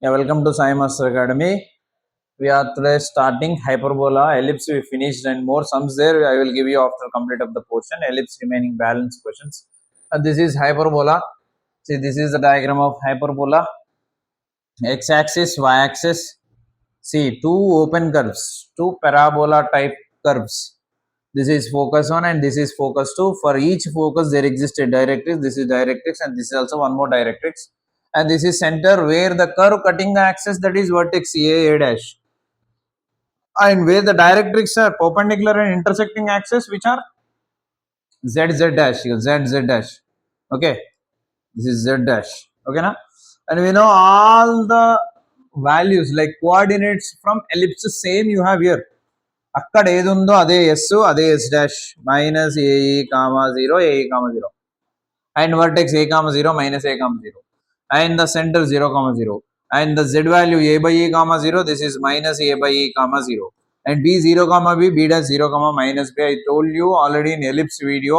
Yeah, welcome to Sai Master Academy. We are today starting hyperbola, ellipse we finished and more sums there I will give you after complete of the portion, ellipse remaining balance questions. This is hyperbola. See, this is the diagram of hyperbola. X-axis, y-axis. See, two open curves, two parabola type curves. This is focus 1 and this is focus 2. For each focus there exists a directrix. This is directrix and this is also one more directrix. And this is center where the curve cutting the axis, that is vertex A dash. And where the directrix are perpendicular and intersecting axis, which are Z dash, Z dash. Okay, this is Z dash. Okay, now, and we know all the values like coordinates from ellipse same you have here. అక్కడ ఏది ఉందో అదే yes, అదే yes dash, minus AE comma zero, AE comma zero, and vertex A comma zero, minus A comma zero, and the centre zero comma zero, and the z value a by e comma 0, this is minus a by e comma 0, and b 0 comma b dash 0 comma minus b. I told you already in ellipse video,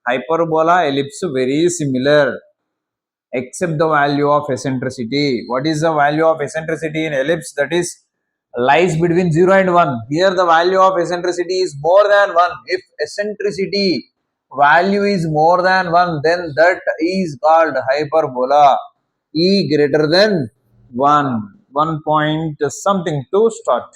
hyperbola, ellipse very similar except the value of eccentricity. What is the value of eccentricity in ellipse? That is lies between 0 and 1. Here the value of eccentricity is more than 1. If eccentricity value is more than 1, then that is called hyperbola. E greater than 1 point something to start.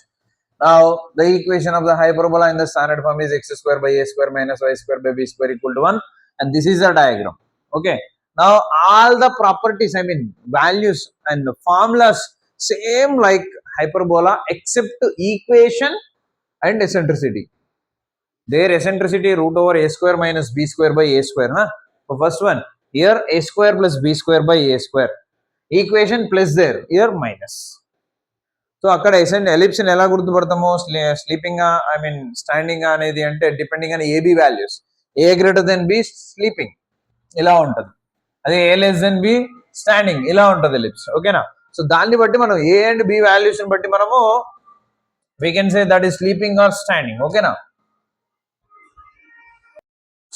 Now the equation of the hyperbola in the standard form is x square by a square minus y square by b square equal to 1, and this is the diagram. Okay, now all the properties, I mean values and the formulas same like hyperbola except equation and eccentricity. Their eccentricity root over a square minus b square by a square. So first one, here a square plus b square by a square. Equation plus there, here minus. So అక్కడ ఎలిప్స్ని ఎలా గుర్తుపడతామో, sleeping I mean standing అనేది అంటే depending on a b values. A greater than b sleeping ఇలా ఉంటుంది, అదే a less than b standing ఇలా ఉంటుంది ఎలిప్స్. ఓకేనా? సో దాన్ని బట్టి మనం ఏ అండ్ బి వాల్యూస్ని బట్టి మనము we can say that is sleeping or standing. ఓకేనా?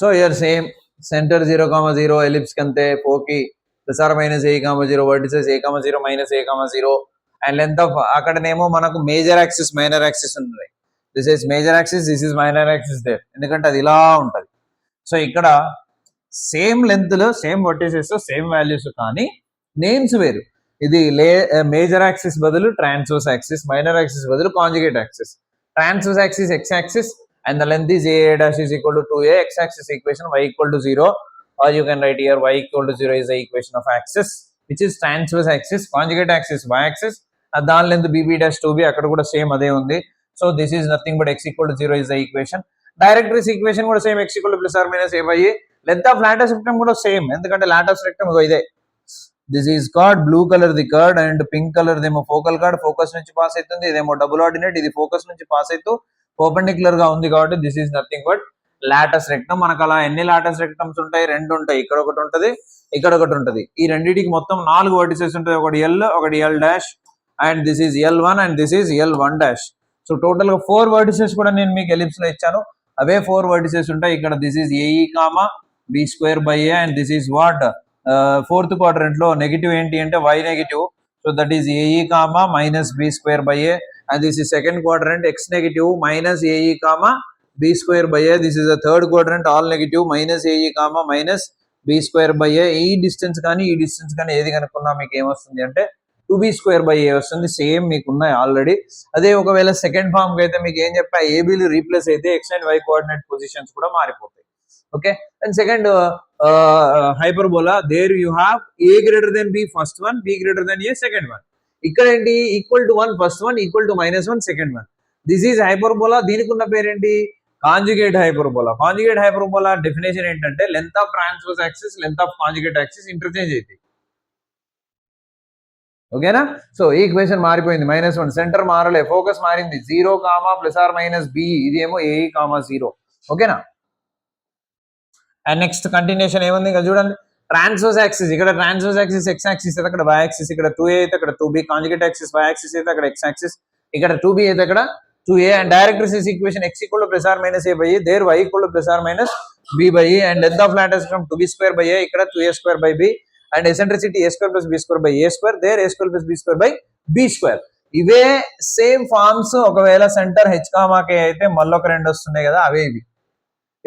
So here same centre 0, 0 ellipse కంటే పోకి plus or minus A, 0 vertices A, 0 minus A, 0 and length of అక్కడనేమో మనకు మేజర్ యాక్సిస్ మైనర్ యాక్సిస్ ఉన్నాయి. This is major axis, this is minor axis there, ఎందుకంటే అది ఇలా ఉంటుంది. సో ఇక్కడ సేమ్ లెంత్ లో సేమ్ వర్టిసెస్ సేమ్ వాల్యూస్ కానీ నేమ్స్ వేరు. ఇది మేజర్ యాక్సిస్ బదులు ట్రాన్స్వర్స్ యాక్సిస్, మైనర్ యాక్సిస్ బదులు conjugate axis. Transverse axis x axis and the length is a dash is equal to 2a, x axis equation y equal to 0, or you can write here y equal to 0 is the equation of axis which is transverse axis. Conjugate axis y axis, దాని length bb dash 2b, అక్కడ కూడా same అదే ఉంది. So this is nothing but x equal to 0 is the equation. Directrix equation కూడా same, x equal to plus or minus a by a. Length of latus rectum కూడా same, ఎందుకంటే latus rectum ఇదే. This is chord blue colour the chord and pink colour దేమో focal chord, focus నుంచి pass అవుతుంది. ఇదేమో double ordinate, ఇది focus నుంచి pass అవుతూ పర్పెండిక్యులర్ గా ఉంది కాబట్టి this is nothing but Lotus rectum. మనకు అలా ఎన్ని లాటస్ రెక్టమ్స్ ఉంటాయి? 2 ఉంటాయి. ఇక్కడ ఒకటి ఉంటుంది, ఇక్కడ ఒకటి ఉంటుంది. ఈ రెండింటికి మొత్తం 4 వర్టిసెస్ ఉంటాయి. ఒకటి ఎల్, ఒకటి L dash, and this is L1 and this is L1 dash. So total గా 4 వర్టిసెస్ కూడా నేను మీకు ఎలిప్స్ లో ఇచ్చాను, అవే 4 వర్టిసెస్ ఉంటాయి. ఇక్కడ this is a e comma b square by a, and this is what fourth quadrant లో నెగిటివ్ ఏంటి అంటే y negative. So that is a e comma minus b square by a, and this is second quadrant x negative minus ae comma b square by a. This is the third quadrant all negative minus ae comma minus b square by a. ఈ distance కానీ ఈ distance కానీ ఏది కనుక్కున్నా మీకు ఏమొస్తుంది అంటే 2b square by a వస్తుంది. Same మీకు ఉన్నాయి ఆల్రెడీ. అదే ఒకవేళ సెకండ్ ఫామ్ కి అయితే మీకు ఏం చెప్పా, ఏబీలు రీప్లేస్ అయితే x and y coordinate positions కూడా మారిపోతాయి. Okay, and second hyperbola, there you have a greater than b first one, b greater than a second one. ఇక్కడ ఏంటి? Equal to 1 first one, equal to -1 second one. This is hyperbola. దీనికి ఉన్న పేరేంటి? Conjugate hyperbola. Conjugate hyperbola definition ఏంటంటే length of transverse axis, length of conjugate axis interchange అవుతాయి. ఓకేనా? So equation మారిపోయింది, -1. Centre మారలే, focus మారింది. 0 comma plus or minus b, ఇది ఏమో ఏ కామా 0. ఓకేనా? అండ్ నెక్స్ట్ కంటిన్యూషన్ ఏముంది ఇక్కడ చూడండి. ట్రాన్స్వర్స్ యాక్సిస్, ఇక్కడ ట్రాన్స్వర్స్ యాక్సిస్ x యాక్సిస్ అయితే అక్కడ y యాక్సిస్, ఇక్కడ 2a అయితే అక్కడ 2b, conjugate axis y axis అయితే అక్కడ x యాక్సిస్, ఇక్కడ 2b అయితే అక్కడ 2a, and directrix equation x equal to plus or minus a by a, there y equal to plus or minus b by a, and length of lattice from 2b square by a, ఇక్కడ 2a square by b, and eccentricity a square plus b square by a square, there a square plus b square by b square. ఇవే same forms ఒకవేళ centre h, k అయితే మళ్ళీ ఒక రెండు వస్తున్నాయి కదా, అవే ఇవి.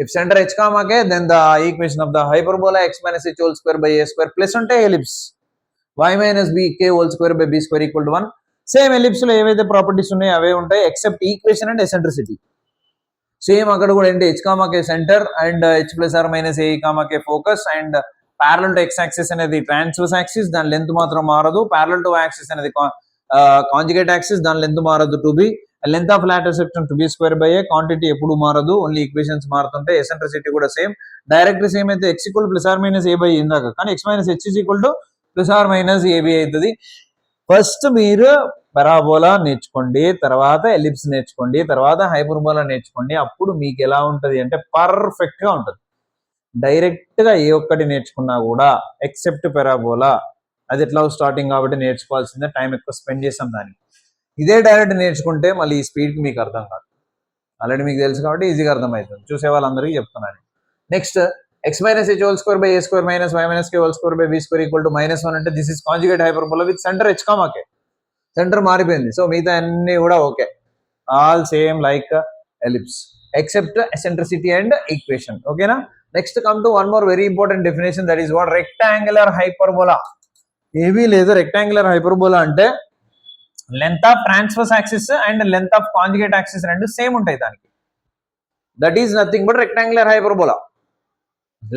If center h, k, then the equation of the hyperbola x minus h whole square by a square plus ఉంటే ellipse y minus b k whole square by b square equal to 1. Same ellipse లో ఏవైతే properties ఉన్నాయో అవే ఉంటాయి except equation and eccentricity. Same అక్కడ కూడా ఏంటి h, k centre and h plus or minus a, k focus and parallel to x axis అనేది transverse axis, దాని లెంత్ మాత్రం మారదు. ప్యారలల్ టు యాక్సిస్ అనేది కాంజుగేట్ యాక్సిస్, దాని లెంత్ మారదు two b. Length of later section two b square by a, quantity ఎప్పుడు మారదు, only equations మారుతుంటాయి. ఎసెంట్రిసిటీ కూడా సేమ్. డైరెక్ట్ సేమ్ అయితే x equal plus or minus a by ఇందాక, కానీ x minus h is equal to plus or minus a b అవుతుంది. First మీరు parabola నేర్చుకోండి, తర్వాత ఎలిప్స్ నేర్చుకోండి, తర్వాత హైపర్బోలా నేర్చుకోండి. అప్పుడు మీకు ఎలా ఉంటుంది అంటే పర్ఫెక్ట్ గా ఉంటుంది. డైరెక్ట్ గా ఏ ఒక్కటి నేర్చుకున్నా కూడా ఎక్సెప్ట్ పెరాబోలా, అది ఎట్లా స్టార్టింగ్ కాబట్టి నేర్చుకోవాల్సిందే, టైం ఎక్కువ స్పెండ్ చేసాం దానికి. ఇదే డైరెక్ట్ నేర్చుకుంటే మళ్ళీ ఈ స్పీడ్కి మీకు అర్థం కాదు. ఆల్రెడీ మీకు తెలుసు కాబట్టి ఈజీగా అర్థమవుతుంది. చూసే వాళ్ళందరికీ చెప్తున్నాను. Next x minus h whole square by a square minus y minus k whole square by b square equal to -1 అంటే this is conjugate hyperbola with centre h, k. Centre మారిపోయింది, సో మిగతా అన్ని కూడా okay, all same like ellipse except eccentricity and equation. ఓకేనా? Next come to one more very important definition, that is what rectangular hyperbola. ఏమీ లేదు, rectangular hyperbola అంటే length of transverse axis and length of conjugate axis రెండు same ఉంటాయి దానికి. That is nothing but rectangular hyperbola.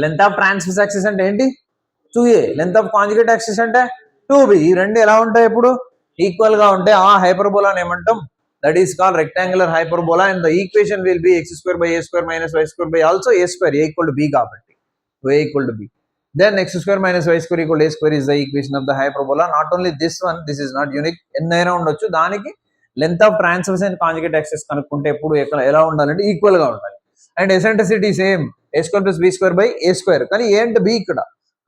Length of transverse axis అంటే ఏంటి? 2a. Length of conjugate axis అంటే 2b. ఈ రెండు ఎలా ఉంటాయి? ఇప్పుడు ఈక్వల్ గా ఉంటే ఆ హైపర్బోలా అని ఏమంటాం? That is called rectangular hyperbola. And the equation will be x square by a square minus y square by also a square, a equal to b కాబట్టి a equal to b. Then x square minus y square equal to a square is the equation of the hyperbola. Not only this one, this is not unique, ఎన్నైనా ఉండొచ్చు. దానికి length of transverse and conjugate axis కనుక్కుంటే ఎప్పుడు ఎలా ఉండాలంటే equal గా ఉండాలి. And eccentricity same, a square plus b square by a square, కానీ a అంటే b ఇక్కడ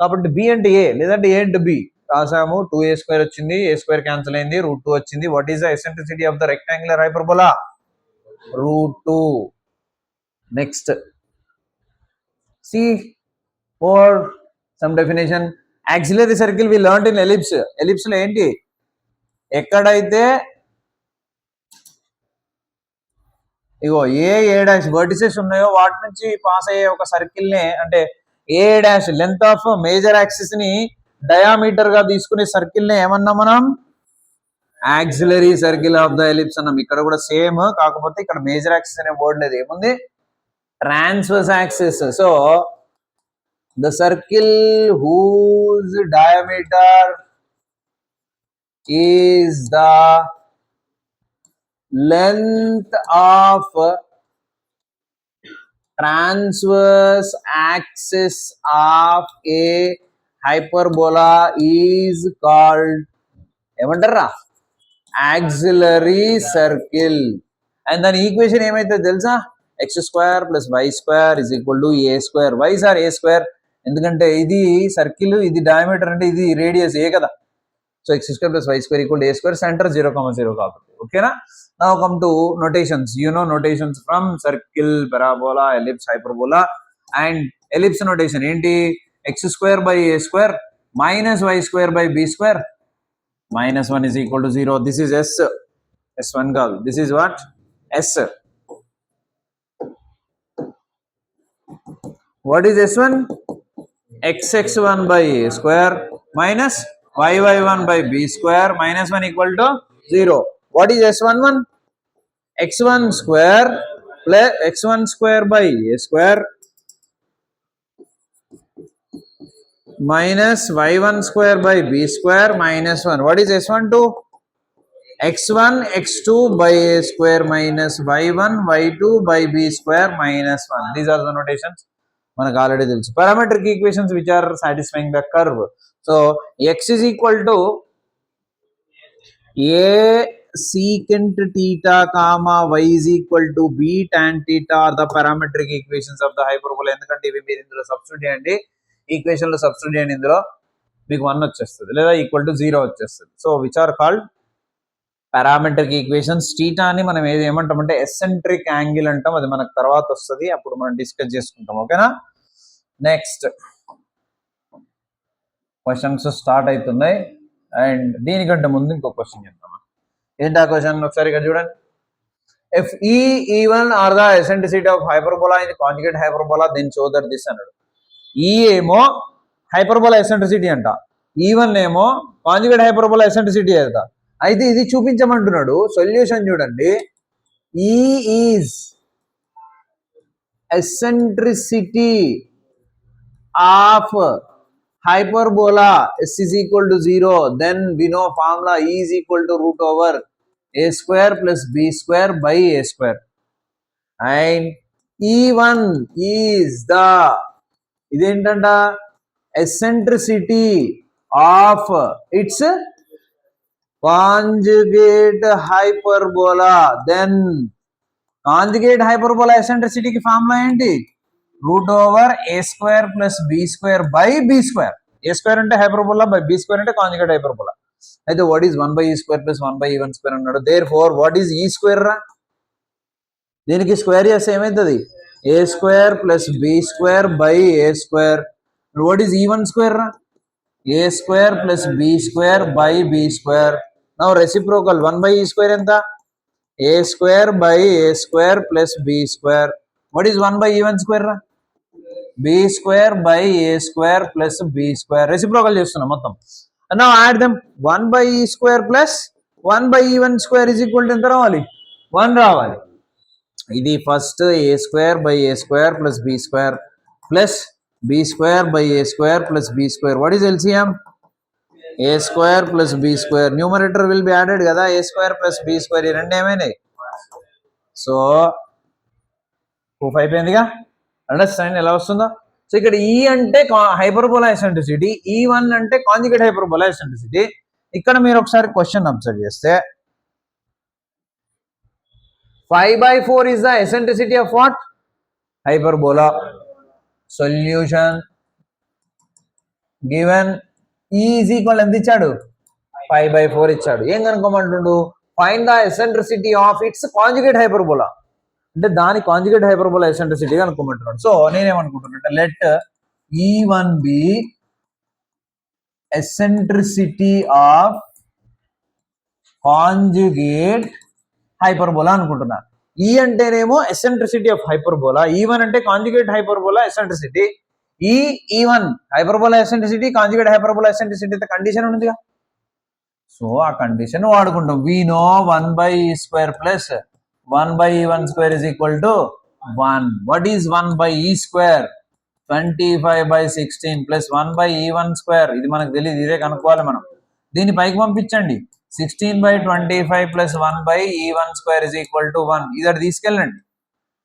కాబట్టి b అంటే a లేదంటే a అంటే b రాసాము. 2a square వచ్చింది, a square క్యాన్సిల్ అయింది, √2 వచ్చింది. What is the eccentricity of the rectangular hyperbola? √2. Next see for some definition, auxiliary circle we learned in ellipse. ellipse లో ఏంటి? ఎక్కడైతే ఇగో ఏ డాష్ వర్టిసెస్ ఉన్నాయో వాటి నుంచి పాస్ అయ్యే ఒక సర్కిల్ నే, అంటే A dash length of major axis ని డయామీటర్ గా తీసుకునే సర్కిల్ నే ఏమన్నా మనం auxiliary circle of the ellipse అన్నాం. ఇక్కడ కూడా సేమ్, కాకపోతే ఇక్కడ మేజర్ యాక్సిస్ అనే వర్డ్ లేదు, ఏముంది? Transverse axis. So the circle whose diameter is the length of transverse axis of a hyperbola is called ఏమంటారా? Auxiliary circle. అండ్ దాని ఈక్వేషన్ ఏమైతే తెలుసా? x square plus y square is equal to a square. why is a square? ఎందుకంటే ఇది circle, ఇది diameter అంటే ఇది radius ఏ కదా. So x square plus y square equal to a square, centre 0,0 కాబట్టి. ఓకేనా? Now come to notations. You know notations from circle, parabola, ellipse, hyperbola. And ellipse notation ఏంటి? x square by a square minus y square by b square, -1 is equal to 0. This is s. s1 కాదు, this is what? s. What is s1? xx1 by a square minus yy1 by b square -1 equal to 0. What is s11? x1 square plus x1 square by a square minus y1 square by b square -1. What is s12? x1 x2 by a square minus y1 y2 by b square -1. These are the notations మనకు already తెలుసు. Parametric equations which are satisfying the curve. So x is equal to a secant theta comma y is equal to b tan theta are the parametric equations of the hyperbola. ఎందుకంటే ఇవి మీరు ఇందులో substitute చేయండి, equation లో substitute చేయండి, ఇందులో మీకు 1 వచ్చేస్తుంది లేదా ఈక్వల్ టు 0 వచ్చేస్తుంది. So which are called parametric equations. థీటాని మనం ఏమంటామంటే ఎసెంట్రిక్ యాంగిల్ అంటాం, అది మనకు తర్వాత వస్తుంది, అప్పుడు మనం డిస్కస్ చేసుకుంటాం. ఓకేనా? నెక్స్ట్ క్వశ్చన్స్ స్టార్ట్ అవుతున్నాయి. అండ్ దీనికంటే ముందు ఇంకో క్వశ్చన్ చెప్తామా. ఏంటి ఆ క్వశ్చన్ ఒకసారి ఇక్కడ చూడండి. If E even are the eccentricity of hyperbola in the conjugate hyperbola, then show that this అన్నాడు. E ఏమో హైపర్బోలా ఎసెంట్రిసిటీ అంట, ఈవన్ ఏమో కాంజుగేట్ హైపర్బోలా ఎసెంట్రిసిటీ అంట. అయితే ఇది చూపించమంటున్నాడు. సొల్యూషన్ చూడండి. E is eccentricity of hyperbola s is equal to 0, then we know formula E is equal to root over a square plus b square by a square, and E1 is the ఇదేంటంట eccentricity of its conjugate hyperbola. Then conjugate hyperbola eccentricity కి formula ఏంటి? Root over A square plus B square by B square. A square అంటే hyperbola, by B square అంటే conjugate hyperbola. అయితే what is 1 by E square plus 1 by ఈ1 square అన్నాడు. Therefore what is E square రా? దీనికి square చేస్తే ఏమవుతుంది? A square plus B square by A square. What is ఈ1 square రా? A square plus B square by B square. Now reciprocal 1 by E square ఎంత? A square by A square plus B square. What is 1 by ఈ1 square రా? B square by A square plus B square. Reciprocal చేస్తున్నాం మొత్తం. Now add them. 1 by E square plus 1 by ఈ1 square is equal to ఎంత రావాలి? 1 రావాలి. ఇది first A square by A square plus B square plus B square by A square plus B square. What is LCM? A square plus B square. Numerator will be added కదా, a square plus B square. ఈ రెండు ఏమైనాయి? So proof అయిపోయిందిగా. Understand ఎలా వస్తుందో. So ఇక్కడ ఈ అంటే హైపర్బోలా ఎసెంట్రిసిటీ, E1 అంటే కాంజుగేట్ హైపర్బోలా ఎసెంట్రిసిటీ. ఇక్కడ మీరు ఒకసారి క్వశ్చన్ అబ్జర్వ్ చేస్తే 5/4 is the eccentricity of what? Hyperbola. Solution given E is equal ఎంత ఇచ్చాడు? 5/4 ఇచ్చాడు. ఏం కనుక్కోమంటుండు? Find the eccentricity of its conjugate hyperbola. అంటే దాని కాంజుగేట్ హైపర్బోలా ఎసెంట్రిసిటీ కనుక్కోమంటున్నాడు. సో నేనేమనుకుంటున్నా, let E1 be eccentricity of conjugate hyperbola అనుకుంటున్నా. ఈ అంటేనేమో ఎసెంట్రిసిటీ ఆఫ్ హైపర్బోలా, E1 అంటే conjugate hyperbola eccentricity. E1 hyperbola eccentricity, conjugate hyperbola eccentricity condition ఉందిగా. So ఆ condition వాడుకుంటాం. We know 1 by E square plus 1 by ఈ1 square is equal to 1. What is 1 by E square? 25/16 plus 1 by ఈ1 square. ఇది మనకు తెలియదు, ఇదే కనుక్కోవాలి మనం. దీన్ని పైకి పంపించండి. 16/25 ప్లస్ 1 బై ఈ1 స్క్వేర్ ఇస్ ఈక్వల్ టు 1. ఇది అటు తీసుకెళ్ళండి.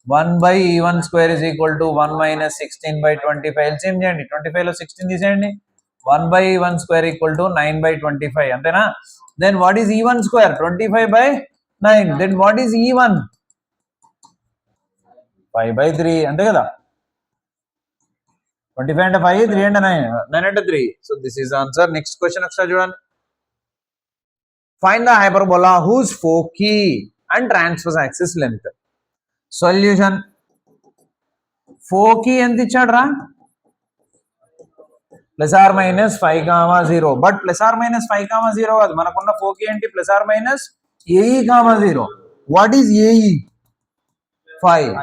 1 బై ఈ1 square is equal to 1 minus 16/25. LCM చేయండి. 25 లో 16 తీసేయండి. 1 బై ఈ1 స్క్వేర్ ఈక్వల్ టు 9/25. అంతేనా? దెన్ వాట్ ఈస్ ఈ1 స్క్వేర్? 25/9. దెన్ వాట్ ఈస్ ఈ1? 5/3. అంతే కదా. 25 అంటే 5, 3 అంటే 9, 9 అంటే 3. So this is answer. Next question ఒకసారి చూడండి. Find the hyperbola whose foci and transverse axis length. Solution. Foci ఎంత ఇచ్చాడు రా? Plus or minus 5,0. But plus or minus 5,0 కాదు. మనకున్న ఫోకి ఏంటి? Plus or minus AE,0. What is AE? 5.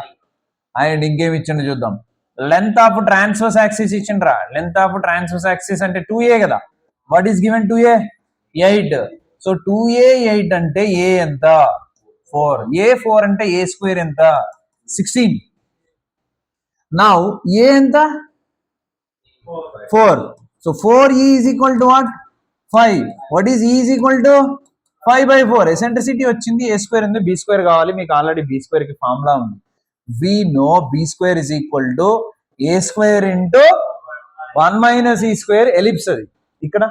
And ఇంకేమి ఇచ్చిండు చూద్దాం. లెంత్ ఆఫ్ ట్రాన్స్వర్స్ యాక్సిస్ ఇచ్చిండ్రా. లెంత్ ఆఫ్ ట్రాన్స్వర్స్ యాక్సిస్ అంటే 2A కదా. What is given? 2A 8. So 2A 8 అంటే A ఎంత? 4. A 4 అంటే A స్క్వేర్ ఎంత? 16. నౌ A ఎంత? 4. So 4E is equal to what? 5. What is E is equal to? 5/4. Eccentricity వచ్చింది. A square ఉంది, B square కావాలి. మీకు ఆల్రెడీ B స్క్వేర్ కి ఫార్ములా ఉంది. We know B square is equal to A square into 1 minus E square. Ellipse అది. ఇక్కడ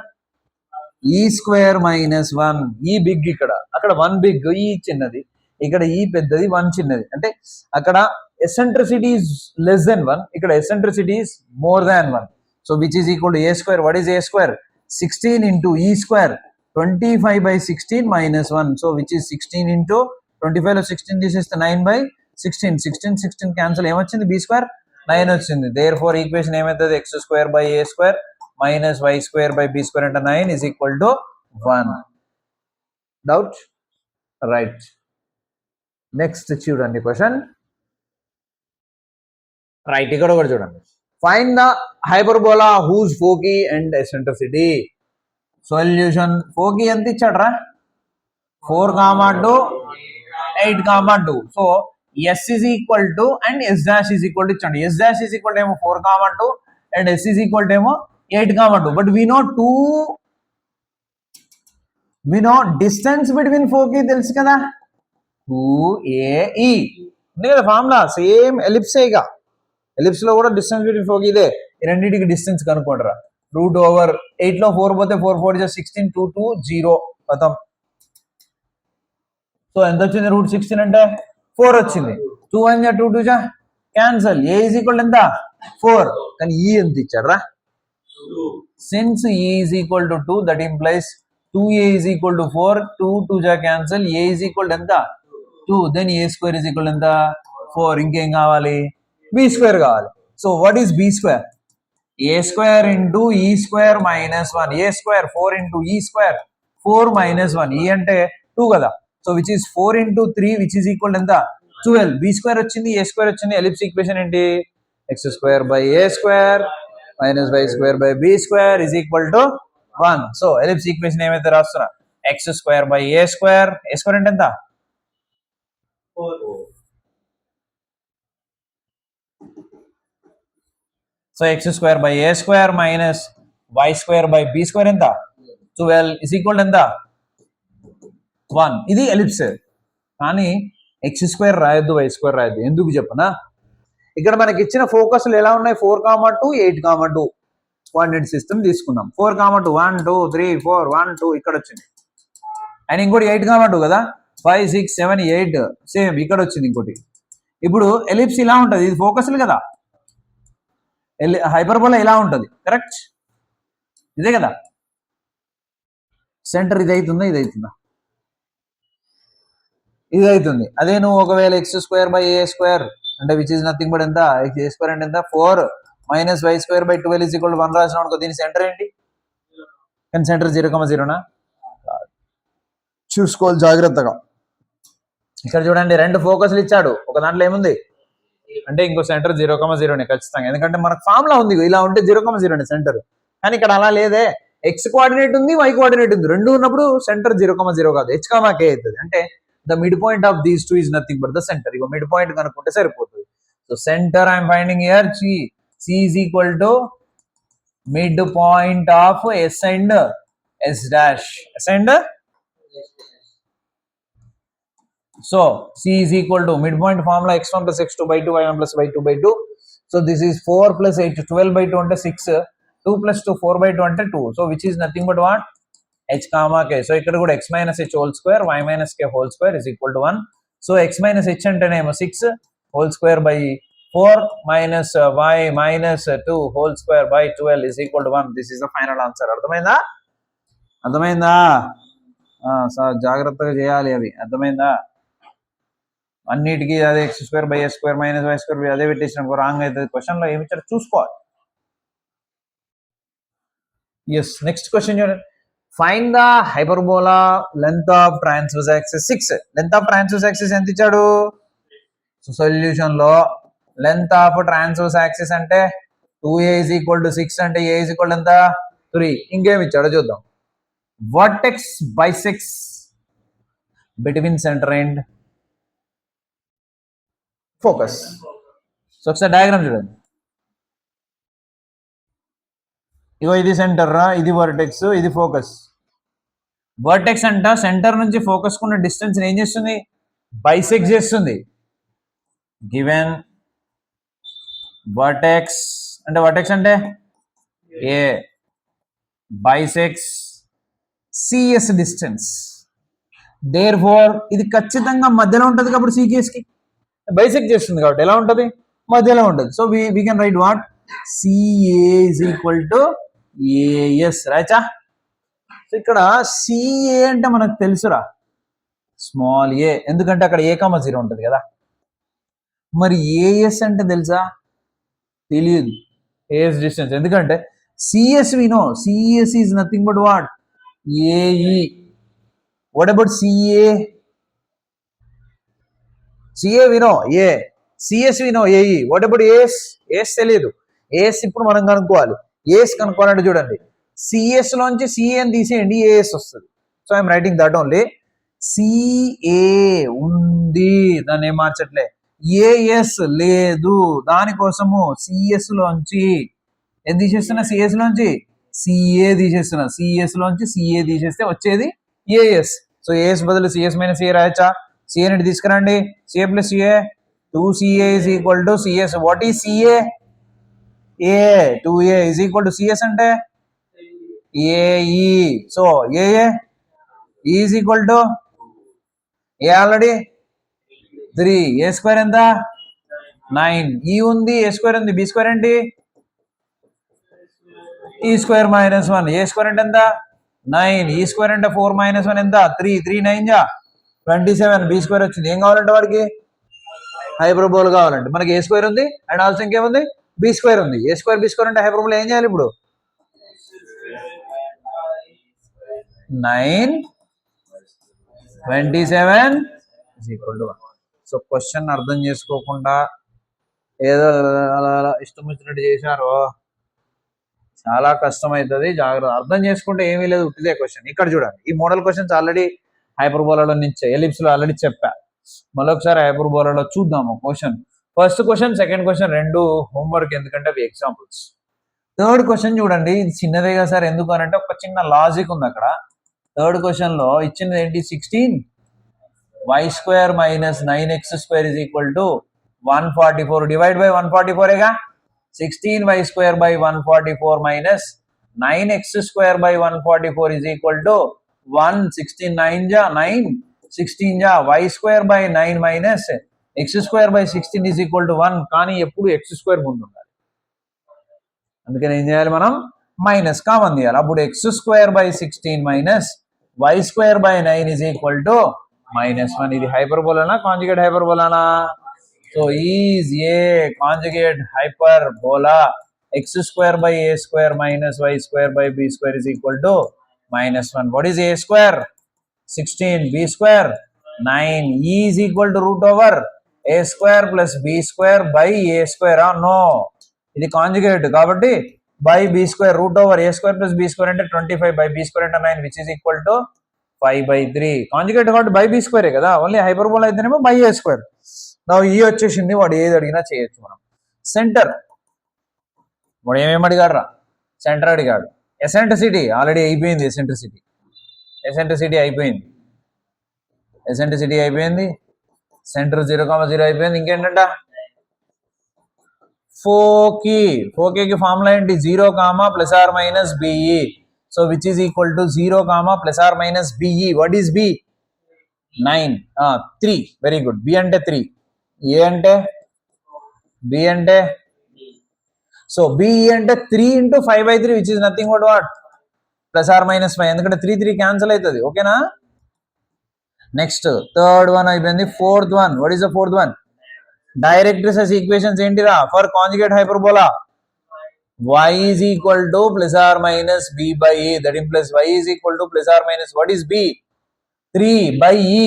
E square minus 1. ఈ big ఇక్కడ, అక్కడ 1 బిగ్, ఈ చిన్నది, ఇక్కడ ఈ పెద్దది, 1 చిన్నది. అంటే అక్కడ ఎసెంట్రిసిటీ is less than 1, ఇక్కడ eccentricity is more than 1. So which is equal to A square. What is A square? 16 into E square. 25/16 minus 1. So which is 16 into 25 లో 16 తీసేస్తే 9/16. 16 క్యాన్సిల్. ఏమొచ్చింది? B square 9 వచ్చింది. Therefore ఈక్వేషన్ ఏమవుతుంది? X square by A square minus y square by b square into 9 is equal to 1. Doubt? Right. Next చూడండి question. Right, ఇక్కడ ఒకటి చూడండి. Find the hyperbola whose foci and eccentricity. Solution. Foci ఎంత ఇచ్చాడ్రా? 4, 2, 8, 2. So s is equal to and s dash is equal to ఇచ్చండి. S dash is equal to ఏమో 4, 2 and s is equal to ఏమో 8, 2. But we know distance between foci తెలుసు కదా, 2AE ఉంది కదా formula, same ఎలిప్సేగా. Ellipse లో కూడా distance between ఫోకి ఇదే. ఈ రెండింటికి డిస్టెన్స్ కనుక్కోండిరా. √8 లో 4 పోతే 4 4 16, 2 2 0 మొత్తం. సో ఎంత వచ్చింది? √16 అంటే 4 వచ్చింది. 2 1 2 2 క్యాన్సల్. ఏ ఈజ్ ఈక్వల్ ఎంత? 4. కానీ ఈ ఎంత ఇచ్చాడ్రా? Since e is equal to 2, that implies 2a is equal to 4. 2 2 cancel. A is equal ఎంత? 2. Then a square is equal ఎంత? 4. ఇంకేం కావాలి? b square కావాలి. So what is b square? a square into e square minus 1. a square 4 into e square 4 minus 1. e అంటే 2 కదా. So which is 4 into 3 which is equal ఎంత? 12. b square వచ్చింది, a square వచ్చింది. Ellipse equation ఏంటి? x square by a square minus y square by b square is equal to 1. So ellipse equation ఏమైతే రాస్తున్నా? x square by a square. a square అంటే ఎంత? 4. So x square by a square minus y square by b square ఎంత? 12 is equal to ఎంత? 1. ఇది ellipse. కానీ x square రాయొద్దు, y square రాయొద్దు. ఎందుకు చెప్పనా? ఇక్కడ మనకి ఇచ్చిన ఫోకస్లు ఎలా ఉన్నాయి? 4, 2, 8, 2 కోఆర్డినేట్ సిస్టమ్ తీసుకుందాం. 4, 2 1 2 3 4 1 2 ఇక్కడ వచ్చింది. అండ్ ఇంకోటి 8, 2 కదా. 5 6 7 8 సేమ్ ఇక్కడ వచ్చింది ఇంకోటి. ఇప్పుడు ఎలిప్స్ ఇలా ఉంటుంది. ఇది ఫోకస్లు కదా. హైపర్బోలా ఇలా ఉంటుంది. కరెక్ట్? ఇదే కదా. సెంటర్ ఇది అవుతుందా? ఇది అవుతుందా? ఇది అవుతుంది. అదే నువ్వు ఒకవేళ x square by a square అంటే విచ్ ఈస్ నథింగ్ బట్ ఎంత? a square అంటే ఎంత? 4 minus y square by 12 is equal to 1 రాసిన అనుకో. దీని సెంటర్ ఏంటి? కానీ సెంటర్ 0,0నా? చూసుకోవాలి జాగ్రత్తగా. ఇక్కడ చూడండి, 2 ఫోకస్లు ఇచ్చాడు. ఒక దాంట్లో ఏముంది అంటే ఇంకో సెంటర్ 0,0నే ఖచ్చితంగా. ఎందుకంటే మనకు ఫార్ములా ఉంది, ఇలా ఉంటే 0,0నే సెంటర్. కానీ ఇక్కడ అలా లేదే. ఎక్స్ కోఆర్డినేట్ ఉంది, వై కోఆర్డినేట్ ఉంది. రెండు ఉన్నప్పుడు సెంటర్ 0,0 కాదు, h, k అవుతుంది. అంటే the mid point of these two is nothing but the centre. ఇక మిడ్ పాయింట్ కనుక్కుంటే సరిపోతుంది. So centre I'm finding here c is equal to mid point of s and s dash. s and so c is equal to midpoint formula x1 plus x2 by 2 y1 plus y2 by 2. So this is 4 plus 8 12 by 2 అంటే 6. 2 plus 2 4 by 2 అంటే 2. So which is nothing but what? h comma k. So ఇక్కడ కూడా x minus h whole square y minus k whole square is equal to 1. So x minus h అంటేనేమో 6 whole square by 4 minus y minus 2 whole square by 12 is equal to 1. This is the final answer. అర్థమైందా? జాగ్రత్తగా చేయాలి అవి. అర్థమైందా? అన్నిటికీ అదే x square by a square minus y square అదే పెట్టేసినప్పుడు wrong అవుతుంది. క్వశ్చన్లో ఏమి ఇచ్చారు చూసుకోవాలి. ఎస్, నెక్స్ట్ క్వశ్చన్ చూడండి. Find the hyperbola length of transverse axis 6. Length of transverse axis ఎంత ఇచ్చాడు? సొల్యూషన్ లో లెంత్ ఆఫ్ ట్రాన్స్వర్స్ యాక్సిస్ అంటే 2a is equal to 6 అంటే a is equal to ఎంత? 3. ఇంకేమి ఇచ్చాడో చూద్దాం. Vertex bisects between centre and focus. So ఒకసారి డయాగ్రామ్ చూడండి. ఇగో ఇది సెంటర్ రా, ఇది వర్టెక్స్, ఇది ఫోకస్. వర్టెక్స్ అంట సెంటర్ నుంచి ఫోకస్ కున్న డిస్టెన్స్ ఏం చేస్తుంది? బైసెక్ట్ చేస్తుంది. గివెన్ వర్టెక్స్ అంటే వర్టెక్స్ అంటే A bisects CS distance. Therefore ఇది ఖచ్చితంగా మధ్యలో ఉంటుంది కాబట్టి సికేఎస్ కి బైసెక్ట్ చేస్తుంది కాబట్టి ఎలా ఉంటుంది? మధ్యలో ఉంటుంది. So we can write what? CA is equal to AS. రైటా? సో ఇక్కడ సిఏ అంటే మనకు తెలుసురా, స్మాల్ ఏ, ఎందుకంటే అక్కడ a,0 ఉంటుంది కదా. మరి ఏఎస్ అంటే తెలుసా? తెలియదు. ఏఎస్ డిస్టెన్స్, ఎందుకంటే CS we know. CS is nothing but what? AE. What about CA? CA we know. A. CS we know. AE. What about AS? AS తెలియదు. AS ఇప్పుడు మనం కనుక్కోవాలి. AS కనుక్కోవాలంటే చూడండి. CS లోంచి CA అని తీసేయండి, AS వస్తుంది. So I'm writing that only. CA ఉంది, దాన్ని ఏం మార్చట్లే. AS లేదు, దానికోసము CS లోంచి ఏం తీసేస్తున్నా? సిఎస్ లోంచి సిఏ తీసేస్తున్నా. సిఎస్ లోంచి సిఏ తీసేస్తే వచ్చేది ఏఎస్. సో ఏఎస్ బదులు సిఎస్ మైనస్ సిఏ రాయచ్చా? సిఏ నుండి తీసుకురండి. CA plus CA 2CA is equal to CS. What is CA? A. 2A is equal to CS అంటే AE. So AA is equal to A already 3. A square ఎంత? 9. E ఉంది, A square ఉంది. B square ఏంటి? E square minus 1. A square అంటే ఎంత? 9. E square అంటే 4 minus 1 ఎంత? 3. 3 9 జా 27. B స్క్వేర్ వచ్చింది. ఏం కావాలంటే వాడికి? హైపర్బోల్ కావాలంటే. మనకి ఏ స్క్వేర్ ఉంది అండ్ ఆల్సో ఇంకేముంది? బి స్క్వేర్ ఉంది. ఏ స్క్వేర్ బి స్క్వేర్ అంటే హైపర్బోల్ ఏం చేయాలి ఇప్పుడు? 9 27 = 1. సో క్వశ్చన్ అర్థం చేసుకోకుండా ఏదో అలా ఇష్టం వచ్చినట్టు చేశారో చాలా కష్టం అవుతుంది. జాగ్రత్త. అర్థం చేసుకుంటే ఏమీ లేదు, ఉట్టిదే క్వశ్చన్. ఇక్కడ చూడండి, ఈ మోడల్ క్వశ్చన్స్ ఆల్రెడీ హైపర్బోలాలో నుంచి ఎలిప్స్ లో ఆల్రెడీ చెప్పా. మరొకసారి హైపర్బోలాలో చూద్దాము question. First question, second question రెండు హోంవర్క్, ఎందుకంటే అవి ఎగ్జాంపుల్స్. థర్డ్ క్వశ్చన్ చూడండి, ఇది చిన్నదే కదా సార్, ఎందుకు అని అంటే ఒక చిన్న లాజిక్ ఉంది అక్కడ. థర్డ్ క్వశ్చన్ లో ఇచ్చింది ఏంటి? 16y² - 9x² = 144. డివైడ్ బై 144 ఏగా. 16y² / 144 - 9x² / 144 = 1. 16 9 ja 9, 16 ja y² / 9 - x² / 16 = 1. కానీ ఎప్పుడు x² ముందు ఉండాలి, అందుకని ఏం చేయాలి మనం? మైనస్ కామన్ తీయాలి. అప్పుడు x² / 16 - y² / 9 = -1. ఇది హైపర్బోలానా, కాంజుగేట్ హైపర్బోలానా? So is a conjugate hyperbola. x² / a² - y² / b² = -1. What is a²? 16. b² 9. E is equal to √a² + b² / a². No, ఇది కాంజుగేట్ కాబట్టి బై b² √a² + b² అంటే 25 బై b² అంటే 9, which is equal to 5/3. Conjugate కాబట్టి by b² కదా. Only hyperbola అయితేనేమో by a². నా ఈ వచ్చేసింది, వాడు ఏది అడిగినా చేయొచ్చు మనం. సెంటర్, వాడు ఏమేమి అడిగాడు? సెంటర్ అడిగాడు. ఎసెంట్రిసిటీ ఆల్రెడీ అయిపోయింది. ఎసెంట్రిసిటీ అయిపోయింది. సెంటర్ 0,0 అయిపోయింది. ఇంకేంటంట? ఫోకి ఫార్ములా ఏంటి? 0, ± BE. So which is equal to 0, ± BE. What is B? 9. 3. Very good. B అంటే 3. ఏ అంటే? B అంటే? సో BE అంటే 3 × 5/3, which is nothing but what? ±5. ఎందుకంటే 3 3 క్యాన్సిల్ అవుతుంది. ఓకేనా? నెక్స్ట్ థర్డ్ వన్ అయిపోయింది. Fourth one, what is the fourth one? Directrices equations ఏంటిరా for conjugate hyperbola? y is equal to ± b/e. That implies y is equal to ± what is b? 3/e.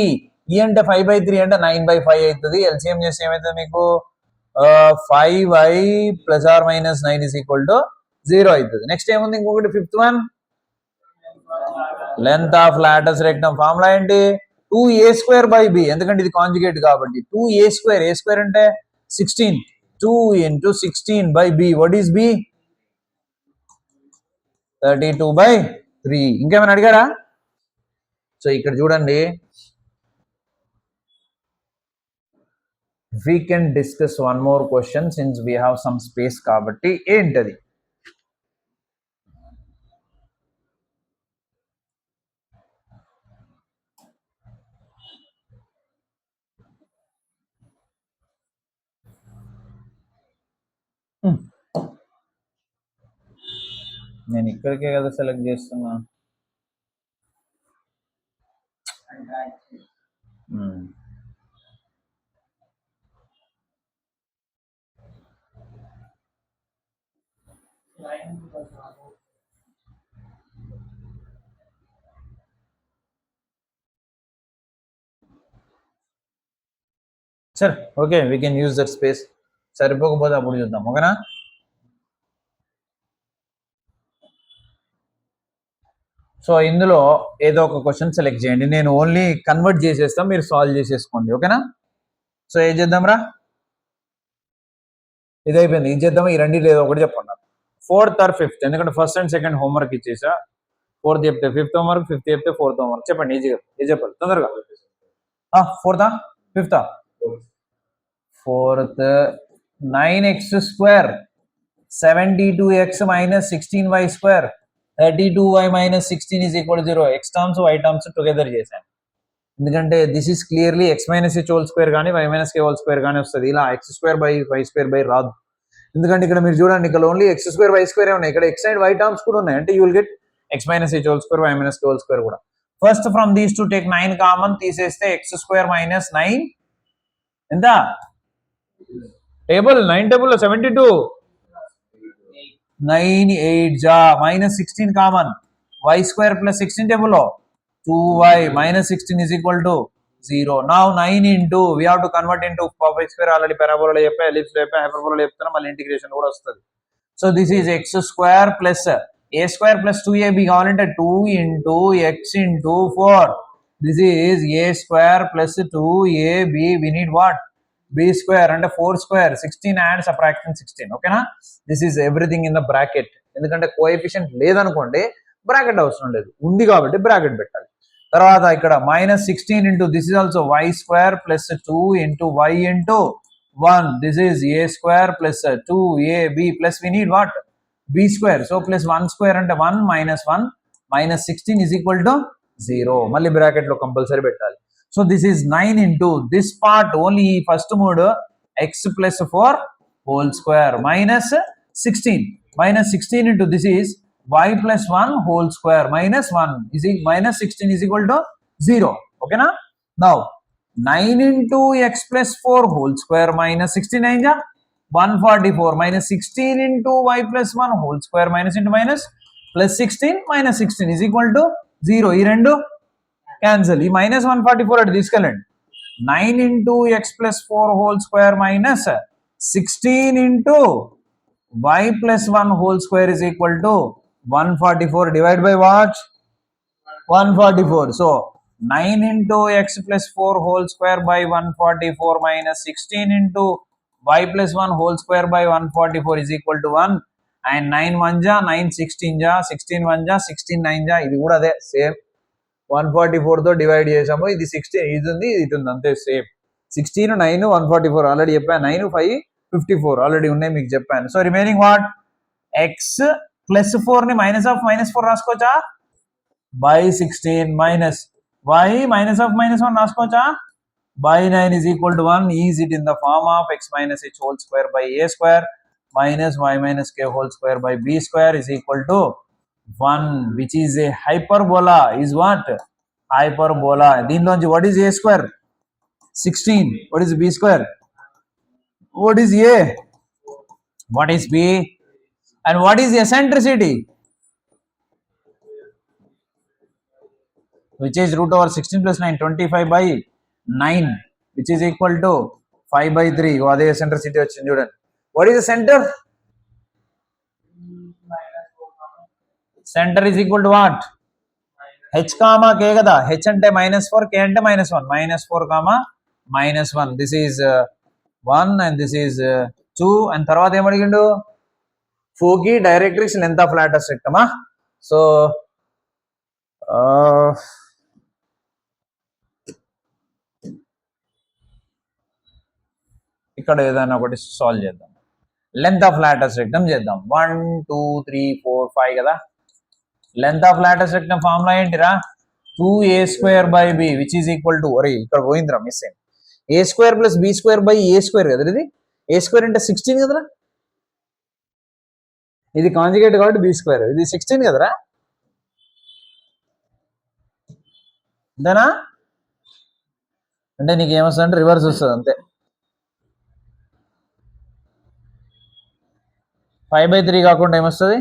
E అంటే 5/3 అంటే 9/5 అవుతుంది. LCM చేస్తే ఏమవుతుంది మీకు? 5i ± 9 = 0 అవుతుంది. Next ఏముంది? ఇంకొకటి fifth one, length of latus rectum. Formula ఏంటి? 2a² / b. ఎందుకంటే ఇది కాంజుగేట్ కాబట్టి 2a². a² అంటే 16. 2 × 16 / b. What is b? 32/3. ఇంకేమైనా అడిగారా? సో ఇక్కడ చూడండి, we can discuss one more question since we have some space కాబట్టి. ఏంటది? నేను ఇక్కడికే కదా సెలెక్ట్ చేస్తున్నా. సరే okay we can use that space. సరిపోకపోతే అప్పుడు చూద్దాం, ఓకేనా. సో ఇందులో ఏదో ఒక క్వశ్చన్ సెలెక్ట్ చేయండి, నేను ఓన్లీ కన్వర్ట్ చేసేస్తాం, మీరు సాల్వ్ చేసేసుకోండి, ఓకేనా. సో ఏం చేద్దాంరా, ఇది అయిపోయింది, ఇది చేద్దాం, ఈ రెండు ఏదో ఒకటి చెప్పండి. ఫోర్త్ ఆర్ ఫిఫ్త్, ఎందుకంటే ఫస్ట్ అండ్ సెకండ్ హోంవర్క్ ఇచ్చేసా. ఫోర్త్ చెప్తే ఫిఫ్త్ హోంవర్క్, ఫిఫ్త్ చెప్తే ఫోర్త్ హోంవర్క్. చెప్పండి ఈజీగా, ఏం చెప్పాలి తొందరగా. ఫోర్తా ఫిఫ్తా? Fourth 9x² 72x minus 16y square 32y minus 16 is equal to 0. x terms y terms together చేశాను, ఎందుకంటే this is clearly x minus h whole square కానీ y minus k whole square కానీ వస్తుంది, ఇలా x² by y² రాదు. ఎందుకంటే ఇక్కడ మీరు చూడండి, ఇక్కడ ఓన్లీ x² y² ఉన్నాయి, ఇక్కడ x అండ్ y టర్మ్స్ కూడా ఉన్నాయి, అంటే you will get x minus h whole square y minus k whole square కూడా. First from these to take 9 common, తీసేస్తే x² minus 9 ఎంత టేబుల్ 9 టేబుల్ 72 9 8 जा minus 16 common, y² plus 16 table 2y minus 16 is equal to 0. Now 9 into we have to convert into y² already parabola చెప్పా, ellipse చెప్పా, hyperbola చెప్తున్నా, మళ్ళీ integration కూడా వస్తుంది. So this is x² plus a² plus 2ab కావాలంటే 2 into x into 4. This is a² plus 2ab, we need what? b² అంటే 4² 16 and subtraction 16, ఓకేనా. This is everything in the bracket, ఎందుకంటే coefficient లేదనుకోండి bracket అవసరం లేదు, ఉంది కాబట్టి బ్రాకెట్ పెట్టాలి. తర్వాత ఇక్కడ minus 16 into this is also y² plus 2 into y into 1, this is a² plus 2ab plus we need what? b². సో ప్లస్ 1² అంటే 1 minus 1 minus 16 is equal to 0, మళ్ళీ బ్రాకెట్ లో కంపల్సరీ పెట్టాలి. So this is 9 into this part only first mode x plus 4 whole square minus 16 into this is y plus 1 whole square minus 1 is minus 16 is equal to 0, okay na. Now 9 into x plus 4 whole square minus 69 ja 144 minus 16 into y plus 1 whole square minus into minus plus 16 minus 16 is equal to 0. ఈ రెండు cancel, ఈ minus 144 అటు తీసుకెళ్ళండి. 9 into X plus 4 whole square minus 16 into y plus 1 whole square is equal to 144 divide by what? 144. So 9 into X plus 4 whole square by 144 minus 16 into y plus 1 whole square by 144 is equal to 1. And 9 1 జా 9 16 జా 16 1 జా 16 9 జా, ఇది కూడా అదే same 144 తో divide చేసాము, ఇది 16 ఇది ఉంది ఇది ఉంది అంతే సేమ్. 16 9 144 ఆల్రెడీ చెప్పాను, 9 5 54 ఆల్రెడీ ఉన్నాయి మీకు చెప్పాను. So remaining what? X plus 4 ని మైనస్ ఆఫ్ మైనస్ 4 రాసుకోవచ్చా? By 16 minus y minus of minus 1 రాసుకోవచ్చా? By 9 is equal to 1. Is it in the form of x minus h whole square by a² minus y minus k whole square by b² is equal to 1, which is a hyperbola. Is what? Hyperbola. దీనిలోంచి what is a²? 16. What is b²? What is a? What is b? And what is eccentricity? Which is root over 16 plus 9, 25 by 9, which is equal to 5 by 3. అదే eccentricity వచ్చింది చూడండి. What is the center? Center is equal to what? h comma k కదా, h అంటే -4, k అంటే -1, -4 comma -1. This is 1 and this is 2. and తర్వాత ఏం అడిగిండు? Foci directrix length of latus రెక్టమా. సో ఇక్కడ ఏదైనా ఒకటి సాల్వ్ చేద్దాం. లెంత్ ఆఫ్ లాటస్ రెక్టమ్ చేద్దాం. 1 2 3 4 5 కదా. Length of latus rectum formula ఏంటిరా? 2a² by b which is equal to, అరే ఇక్కడ పోయిందిరా మిస్ అయింది, a² plus b² by a² కదా. ఇది a² అంటే 16 కదరా, ఇది కాంజుగేట్ కాబట్టి b², ఇది 16 కదరా, అంతేనా? అంటే నీకు ఏమొస్తుంది అంటే రివర్స్ వస్తుంది అంతే. 5/3 కాకుండా ఏమొస్తుంది?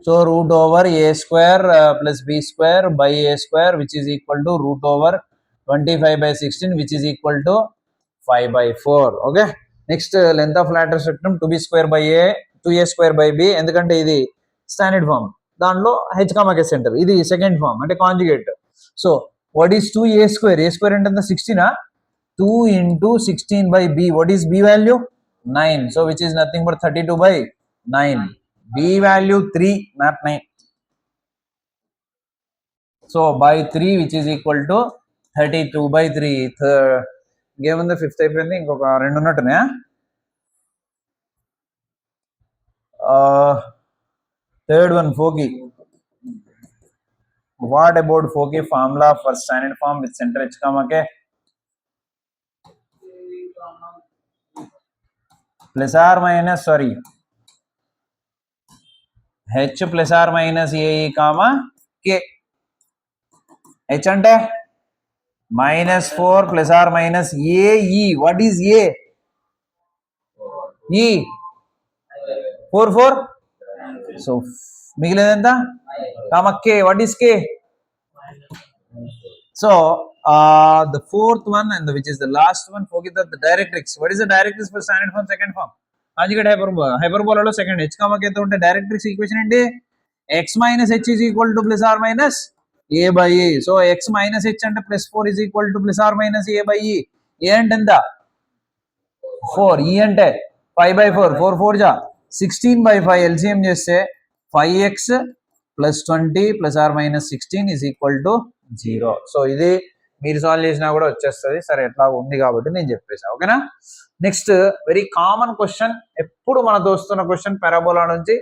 So root over a² plus b² by a² which is equal to root over 25/16 which is equal to 5/4. Okay. Next length of lateral spectrum 2b square by a 2a square by b ఎందుకంటే ఇది standard form దానిలో h k centre ఇది second form అంటే conjugate. So what is 2a square? a square అంటే 16 2 into 16 by b. What is b value? 9. So which is nothing but 32/9. b value 3 not 9. So by 3 which is equal to 32/3. Given the fifth అయిపోయింది ఇంకొక రెండు ఉన్నట్టునే. Third one, Foki. What about Foki formula for standard form with center h comma k? Plus or minus, sorry, h plus or minus a comma k. H ante -4 plus or minus a e. What is a? E 4 4. So మిగిలేదంతా comma k. What is k? So the fourth one and which is the last one, forget that the directrix. What is the directrix for standard form, second form? Conjugate hyperbola. Hyperbola lo second h comma k తో ఉంటే directrix equation ఏంటి? x minus h is equal to plus or minus a by e. So x minus h అంటే plus 4 is equal to plus or minus a by e. a అంటే ఎంత? 4. e అంటే 5/4. 4 4 జా 16/5. LCM చేస్తే 5x plus 20 plus or minus 16 is equal to 0. So ఇది మీరు solve చేసినా కూడా వచ్చేస్తుంది. సరే ఎట్లా ఉంది కాబట్టి నేను చెప్పేసా. ఓకేనా. నెక్స్ట్ వెరీ కామన్ క్వశ్చన్, ఎప్పుడు మనతో వస్తున్న క్వశ్చన్, పారాబోలా నుంచి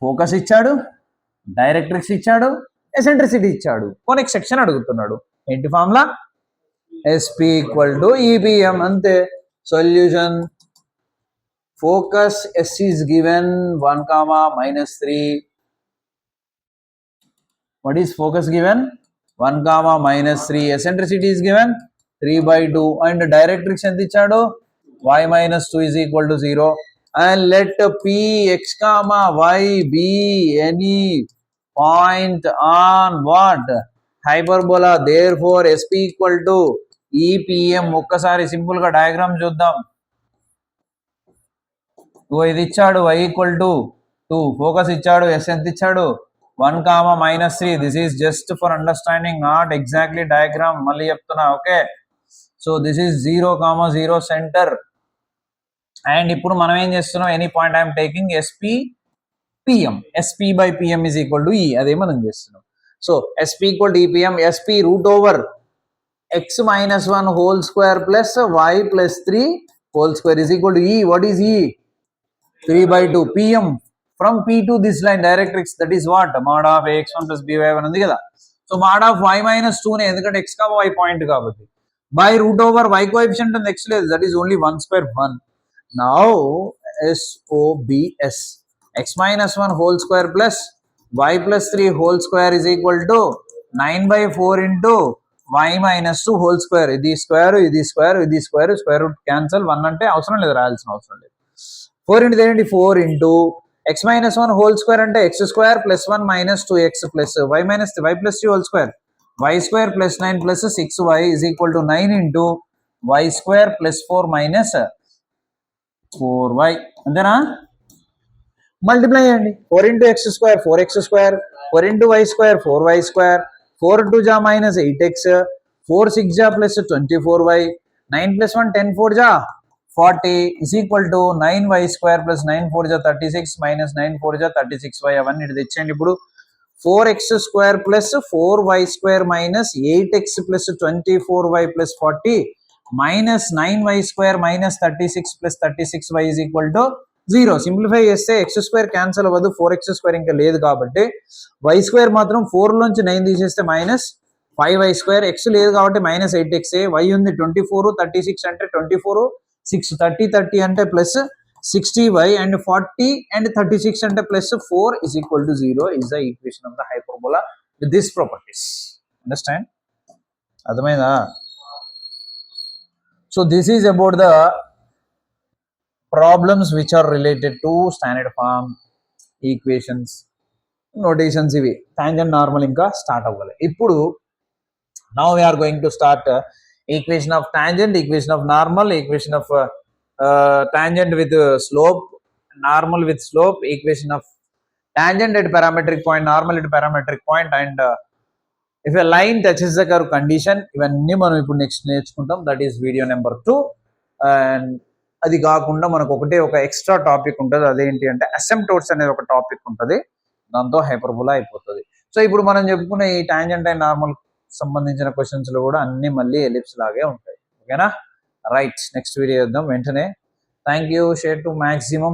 ఫోకస్ ఇచ్చాడు, డైరెక్ట్రిక్స్ ఇచ్చాడు, ఎసెంట్రిసిటీ ఇచ్చాడు, కొనెక్ సెక్షన్ అడుగుతున్నాడు. ఏంటి ఫార్ములా? SP = EPM అంతే. Solution focus S is given 1, -3. What is focus given? 1, -3. Eccentricity is given 3/2 and directrix ఎంత ఇచ్చాడు? y - 2 is equal to 0 and let p x, y be any point on what? Hyperbola. Therefore SP = EPM. ఒక్కసారి simple గా diagram చూద్దాం. ఇది ఇచ్చాడు y = 2, focus ఇచ్చాడు, s ఎంత ఇచ్చాడు? 1, -3. This is just for understanding, not exactly diagram. మళ్ళీ చెప్తున్నా. Okay. So this is 0, 0 centre. And ఇప్పుడు మనం ఏం చేస్తున్నాం? Any point I'm taking SP PM. SP/PM is equal to E. అదే మనం చేస్తున్నాం. So SP = EPM. SP √x - 1 whole square plus y plus 3 whole square is equal to E. What is E? 3/2. PM from P to this line directrix, that is what? Mod of ax1 plus by1 ఉంది కదా. So mod of y - 2 నే, ఎందుకంటే x, y point కాబట్టి, by √y coefficient ఉంది, x లేదు, that is only 1/2 1. Now SOBS x - 1 whole square plus y plus 3 whole square is equal to 9/4 into y - 2 whole square. ఇది square, ఇది square, ఇది square, square root cancel. 1 అంటే అవసరం లేదు, రాయాల్సిన అవసరం లేదు. 4 into 4 into x - 1 whole square అంటే x square plus 1 minus 2x plus y minus y plus 3 whole square, y square plus 9 plus 6y is equal to 9 into y square plus 4 minus 4y. అంతేనా? Multiply చేయండి. 4 into x square 4x square, 4 into y square 4y square, 4 2 ja minus 8x, 4 6 ja plus 24y, 9 plus 1 10 4 ja 40 is equal to 9y square plus 9 4 ja 36 minus 9 4 ja 36y. అవన్నీ ఇది తెచ్చండి. ఇప్పుడు 4x square plus 4y square minus 8x plus 24y plus 40 minus 9y square minus 36 plus 36y is equal to 0. Simplify చేస్తే x square cancel అవ్వదు, 4x square ఇంకా లేదు కాబట్టి y square మాత్రం 4 లోంచి 9 తీసేస్తే మైనస్ 5y స్క్వేర్, x లేదు కాబట్టి మైనస్ 8x, y ఉంది 24, 36 అంటే 24, 6 30 30 అంటే ప్లస్ 60y and 40 and 36 అంటే plus 4 is equal to 0 is the equation of the hyperbola with these properties. Understand? అర్థమైందా? So this is about the problems which are related to standard form equations, notations. ఇవి tangent normal ఇంకా start అవ్వాలి. ఇప్పుడు Now we are going to start equation of tangent, equation of normal, equation of tangent with slope, normal with slope, equation of tangent at parametric point, normal at parametric point, and if a line touches the curve condition. ఇవన్నీ మనం ఇప్పుడు next నేర్చుకుంటాం. That is video number 2. And అది కాకుండా మనకు ఒక extra topic ఉంటుంది. అదేంటి అంటే అసిమ్ప్టోట్స్ అనేది ఒక టాపిక్ ఉంటుంది. దాంతో హైపర్బోలా అయిపోతుంది. సో ఇప్పుడు మనం చెప్పుకున్న ఈ టాంజెంట్ అండ్ నార్మల్ సంబంధించిన క్వశ్చన్స్ లో కూడా అన్ని మళ్ళీ ఎలిప్స్ లాగే ఉంటాయి. ఓకేనా? రైట్, నెక్స్ట్ వీడియో చేద్దాం వెంటనే. Thank you. Share to maximum.